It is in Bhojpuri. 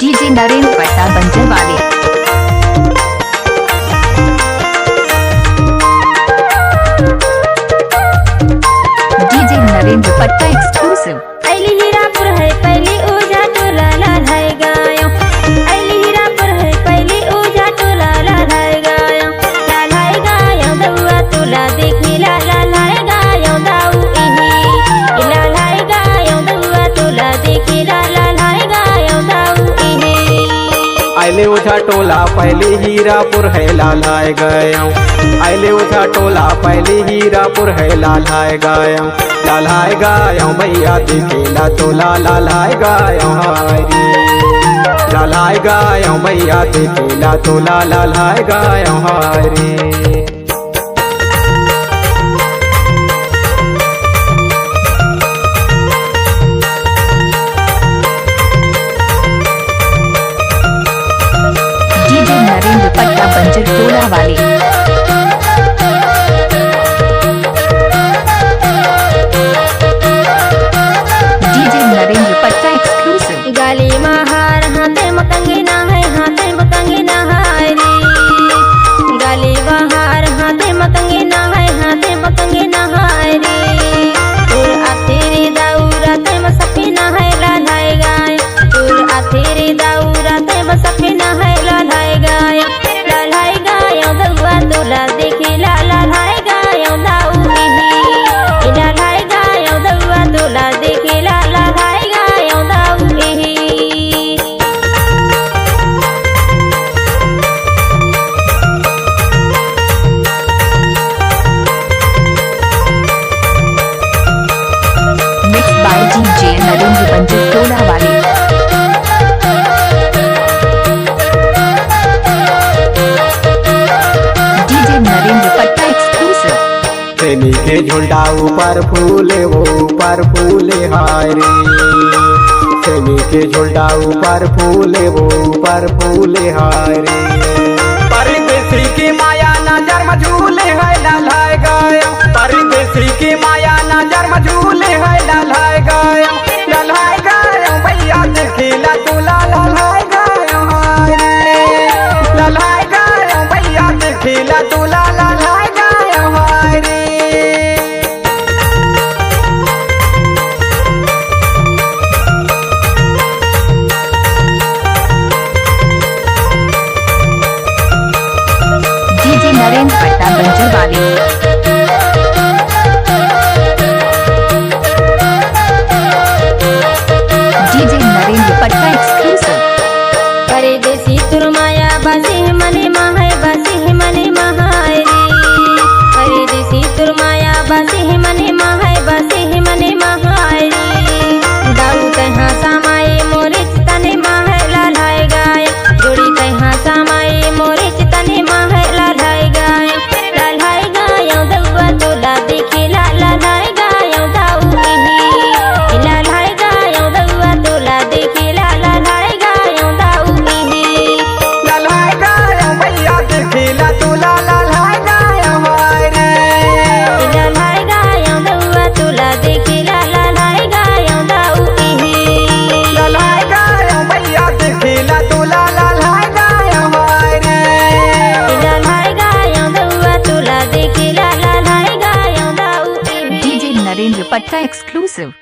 डीजे नरेंद्र पट्टा बंजर वाले। डीजे नरेंद्र पट्टा एक्सक्लूसिव। अली हीरापुर है पहली ओझा टोला लाल है गायो। अली हीरापुर है पहली ओझा टोला लाल है गायो। लाल है गायो दउआ टोला देखी लाल है गायो दाऊ इही। लाल है गायो दउआ टोला देखी लाल है गायो दाऊ इही। आइले ओझा टोला पहले हीरापुर है लाल है गायो। आइले ओझा टोला पहले हीरापुर है लाल है गायो। लाल है गायो भैया दिखेला तोला लाल है गायो हरी। लाल है गायो भैया दिखेला तोला लाल है गायो हरी। डीजे नरेंद्र पट्टा बंजर टोला वाले। डीजे नरेंद्र पट्टा एक्सक्लूसिव। गाली महार हाथे मकंगी ना है हाथे मकंगी ना है रे। गाली बहार हाथे मकंगी ना है हाथे मकंगी ना है रे। तोर आतेरे दाऊरा ते मसफी ना है लाल है गाय। तोर आतेरे दाऊरा ते मसफी ना है लाल है गाय। लाल है गाय दउआ तोला देखी लाल है गाय दाऊ इही। लाल है गाय दउआ तोला देखी लाल है गाय दाऊ इही। मिक्स बाय डीजे नरेंद्र बंजर टोला वाले। डीजे नरेंद्र पट्टा एक्सक्लूसिव। तेनी के झुंडा ऊपर फूले वो ऊपर फूले हारे। तेनी के झुंडा ऊपर फूले वो ऊपर फूले हारे। परदेसी की माया नजर में झूले है लाल है गायो। परदेसी की माया नजर में झूले है लाल है गायो। लाल है गायो भैया दिखेला तोला लाल है गायो हारे। लाल है गायो भैया दिखेला तोला लाल है गायो हारे। डीजे नरेंद्र पट्टा बंजर वाले। डीजे नरेंद्र पट्टा एक्सक्लूसिव। परदेसी तुर माया बासी है मने माहे बासी है मने महाय रे। परदेसी तुर माया बासी है मने माहे बासी है मने महाय रे। दाऊ तहाँ समाये मोरे चितने माहे लाल है गाय। जोड़ी तहाँ समाये मोरे चितने माहे लाल है गाय। लाल है गाय दउआ तोला देखी लाल है गाय दाऊ इही। लाल है गाय दउआ तोला देखी लाल है गाय दाऊ इही। लाल है गायो भैया दिखेला तोला लाल है गायो हारे। लाल है गाय दउआ तोला देखी लाल है गाय दाऊ इही। लाल है गायो भैया दिखेला तोला लाल है गायो हारे। लाल है गाय दउआ तोला देखी लाल है गाय दाऊ इही। डीजे नरेंद्र पट्टा एक्सक्लूसिव।